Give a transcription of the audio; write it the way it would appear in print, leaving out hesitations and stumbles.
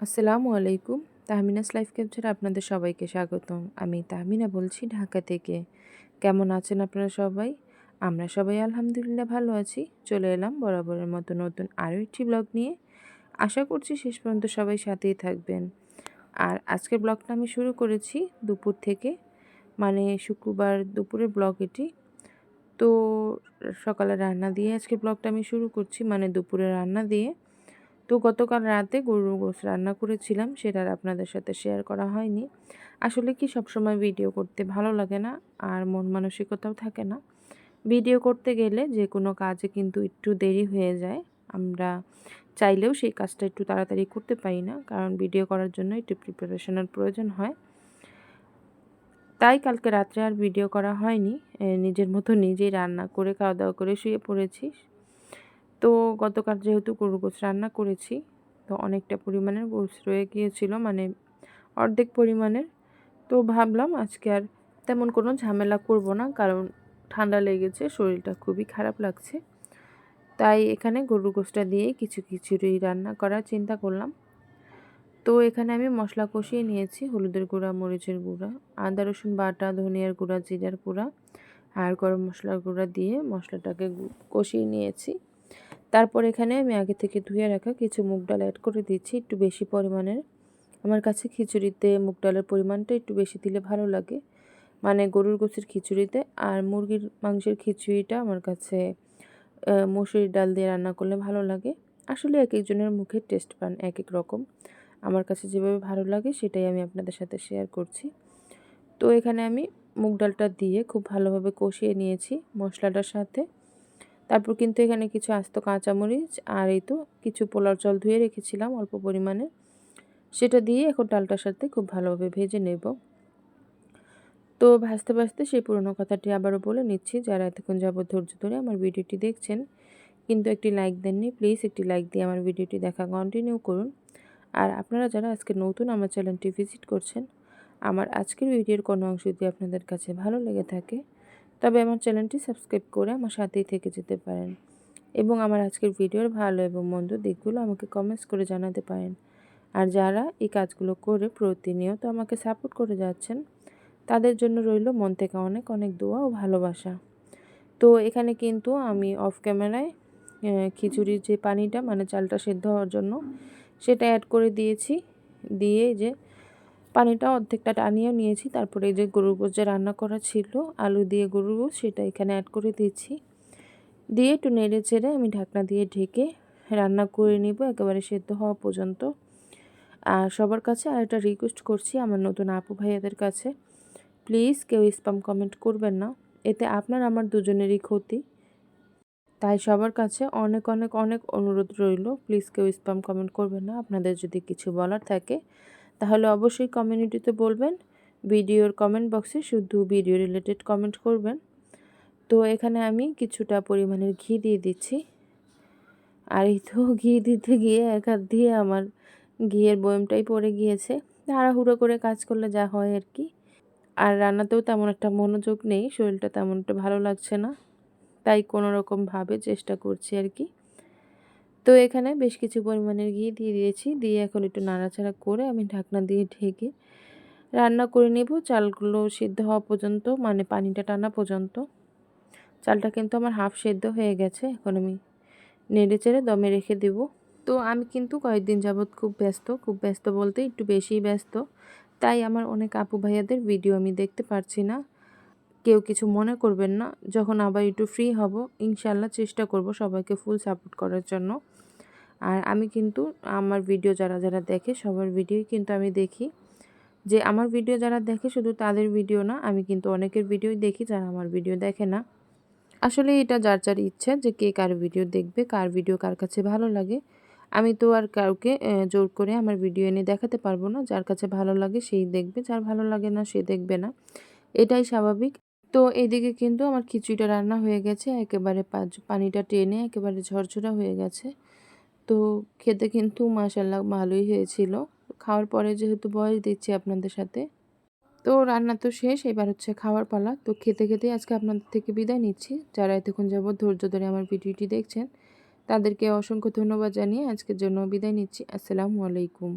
আসসালামু আলাইকুম। তাহমিনাস লাইফ ক্যাপচারে আপনাদের সবাইকে স্বাগতম। আমি তাহমিনা বলছি ঢাকা থেকে। কেমন আছেন আপনারা সবাই? আমরা সবাই আলহামদুলিল্লাহ ভালো আছি। চলে এলাম বরাবরের মতো নতুন আরও একটি ব্লগ নিয়ে। আশা করছি শেষ পর্যন্ত সবাই সাথেই থাকবেন। আর আজকের ব্লগটা আমি শুরু করেছি দুপুর থেকে, মানে শুক্রবার দুপুরের ব্লগ এটি। তো সকালে রান্না দিয়ে আজকে ব্লগটা আমি শুরু করছি, মানে দুপুরে রান্না দিয়ে। তো গতকাল রাতে গরুর গোশত রান্না করেছিলাম, সেটা আর আপনাদের সাথে শেয়ার করা হয়নি। আসলে কি সবসময় ভিডিও করতে ভালো লাগে না, আর মন মানসিকতাও থাকে না। ভিডিও করতে গেলে যে কোনো কাজে কিন্তু একটু দেরি হয়ে যায়। আমরা চাইলেও সেই কাজটা একটু তাড়াতাড়ি করতে পারি না, কারণ ভিডিও করার জন্য একটু প্রিপারেশনের প্রয়োজন হয়। তাই কালকে রাত্রে আর ভিডিও করা হয়নি। নিজের মতো নিজেই রান্না করে খাওয়া দাওয়া করে শুয়ে পড়েছি। তো গতকাল যেহেতু গরুর গোশত রান্না করেছি, তো অনেকটা পরিমাণের গোশত রয়ে গিয়েছিল, মানে অর্ধেক পরিমাণের। তো ভাবলাম আজকে আর তেমন কোনো ঝামেলা করব না, কারণ ঠান্ডা লেগেছে, শরীরটা খুবই খারাপ লাগছে। তাই এখানে গরুর গোশতটা দিয়েই কিছু খিচুড়ি রান্না করার চিন্তা করলাম। তো এখানে আমি মশলা কষিয়ে নিয়েছি, হলুদের গুঁড়া, মরিচের গুঁড়া, আদা রসুন বাটা, ধনিয়ার গুঁড়া, জিরার গুঁড়া আর গরম মশলার গুঁড়া দিয়ে মশলাটাকে কষিয়ে নিয়েছি। তারপর এখানে আমি আগে থেকে ধুয়ে রাখা কিছু মুগ ডাল অ্যাড করে দিচ্ছি, একটু বেশি পরিমাণের। আমার কাছে খিচুড়িতে মুগ ডালের পরিমাণটা একটু বেশি দিলে ভালো লাগে, মানে গরুর গোশতের খিচুড়িতে। আর মুরগির মাংসের খিচুড়িটা আমার কাছে মসুরির ডাল দিয়ে রান্না করলে ভালো লাগে। আসলে এক একজনের মুখের টেস্ট পান এক এক রকম। আমার কাছে যেভাবে ভালো লাগে সেটাই আমি আপনাদের সাথে শেয়ার করছি। তো এখানে আমি মুগ ডালটা দিয়ে খুব ভালোভাবে কষিয়ে নিয়েছি মশলাটার সাথে। তারপর কিন্তু এখানে কিছু আস্ত কাঁচামরিচ আর এই তো কিছু পোলার চাল ধুয়ে রেখেছিলাম অল্প পরিমাণে, সেটা দিয়ে এখন ডালটার সাথে খুব ভালোভাবে ভেজে নেব। তো ভাজতে ভাজতে সেই পুরনো কথাটি আবারও বলে নিচ্ছি, যারা এতক্ষণ যাবত ধৈর্য ধরে আমার ভিডিওটি দেখছেন কিন্তু একটি লাইক দেননি, প্লিজ একটি লাইক দিয়ে আমার ভিডিওটি দেখা কন্টিনিউ করুন। আর আপনারা যারা আজকে নতুন আমার চ্যানেলটি ভিজিট করছেন, আমার আজকের ভিডিওর কোনো অংশ যদি আপনাদের কাছে ভালো লেগে থাকে, তবে আমার চ্যানেলটি সাবস্ক্রাইব করে আমার সাথেই থেকে যেতে পারেন এবং আমার আজকের ভিডিওর ভালো এবং মন্দ দিকগুলো আমাকে কমেন্টস করে জানাতে পারেন। আর যারা এই কাজগুলো করে প্রতিনিয়ত আমাকে সাপোর্ট করে যাচ্ছেন, তাদের জন্য রইল মন থেকে অনেক অনেক দোয়া ও ভালোবাসা। তো এখানে কিন্তু আমি অফ ক্যামেরায় খিচুড়ির যে পানিটা, মানে চালটা সেদ্ধ হওয়ার জন্য, সেটা অ্যাড করে দিয়েছি। দিয়ে যে পানিটা অর্ধেকটা টানিয়েও নিয়েছি। তারপরে এই যে গরুর গোশত যে রান্না করা ছিল আলু দিয়ে গরুর গোশত, সেটা এখানে অ্যাড করে দিয়েছি। দিয়ে একটু নেড়ে চেড়ে আমি ঢাকনা দিয়ে ঢেকে রান্না করে নিব একেবারে সেদ্ধ হওয়া পর্যন্ত। আর সবার কাছে আরেকটা রিকোয়েস্ট করছি, আমার নতুন আপু ভাইয়াদের কাছে, প্লিজ কেউ স্প্যাম কমেন্ট করবেন না, এতে আপনার আমার দুজনেরই ক্ষতি। তাই সবার কাছে অনেক অনেক অনেক অনুরোধ রইল, প্লিজ কেউ স্প্যাম কমেন্ট করবেন না। আপনাদের যদি কিছু বলার থাকে তাহলে অবশ্যই কমিউনিটিতে বলবেন, ভিডিওর কমেন্ট বক্সে শুধু ভিডিও রিলেটেড কমেন্ট করবেন। তো এখানে আমি কিছুটা পরিমাণের ঘি দিয়ে দিচ্ছি। আর এই তো ঘি দিতে গিয়ে এক হাত দিয়ে আমার ঘিয়ের বয়মটাই পড়ে গিয়েছে। তাড়াহুড়ো করে কাজ করলে যা হয় আর কি। আর রান্নাতেও তেমন একটা মনোযোগ নেই, শরীরটা তেমন একটা ভালো লাগছে না, তাই কোনো রকমভাবে চেষ্টা করছি আর কি। তো এখানে বেশ কিছু পরিমাণের ঘি দিয়ে দিয়েছি, দিয়ে এখন একটু নাড়াচাড়া করে আমি ঢাকনা দিয়ে ঢেকে রান্না করে নেব চালগুলো সিদ্ধ হওয়া পর্যন্ত, মানে পানিটা টানা পর্যন্ত। চালটা কিন্তু আমার হাফ সেদ্ধ হয়ে গেছে, এখন আমি নেড়ে চেড়ে দমে রেখে দেব। তো আমি কিন্তু কয়েকদিন যাবৎ খুব ব্যস্ত বলতে একটু বেশিই ব্যস্ত, তাই আমার অনেক আপু ভাইয়াদের ভিডিও আমি দেখতে পারছি না। কেউ কিছু মনে করবেন না, যখন আবার একটু ফ্রি হব ইনশাল্লাহ চেষ্টা করব সবাইকে ফুল সাপোর্ট করার জন্য। আর আমি কিন্তু আমার ভিডিও যারা যারা দেখে সবার ভিডিওই কিন্তু আমি দেখি। যে আমার ভিডিও যারা দেখে শুধু তাদের ভিডিও না, আমি কিন্তু অনেকের ভিডিওই দেখি যারা আমার ভিডিও দেখে না। আসলে এটা যার যার ইচ্ছা যে কে কার ভিডিও দেখবে, কার ভিডিও কার কাছে ভালো লাগে। আমি তো আর কাউকে জোর করে আমার ভিডিও এনে দেখাতে পারবো না। যার কাছে ভালো লাগে সেই দেখবে, যার ভালো লাগে না সে দেখবে না, এটাই স্বাভাবিক। তো এদিকে কিন্তু আমার খিচুড়িটা রান্না হয়ে গেছে, একেবারে পানিটা টেনে একেবারে ঝরঝরা হয়ে গেছে। তো খেতে কিন্তু মাশাআল্লাহ ভালোই হয়েছিল। খাওয়ার পরে যেহেতু বয়স দিচ্ছি আপনাদের সাথে, তো রান্না তো শেষ, এবার হচ্ছে খাওয়ার পালা। তো খেতে খেতে আজকে আপনাদের থেকে বিদায় নিচ্ছি। যারা এতক্ষণ যাবত ধৈর্য ধরে আমার ভিডিওটি দেখছেন তাদেরকে অসংখ্য ধন্যবাদ জানিয়ে আজকের জন্য বিদায় নিচ্ছি। আসসালামু আলাইকুম।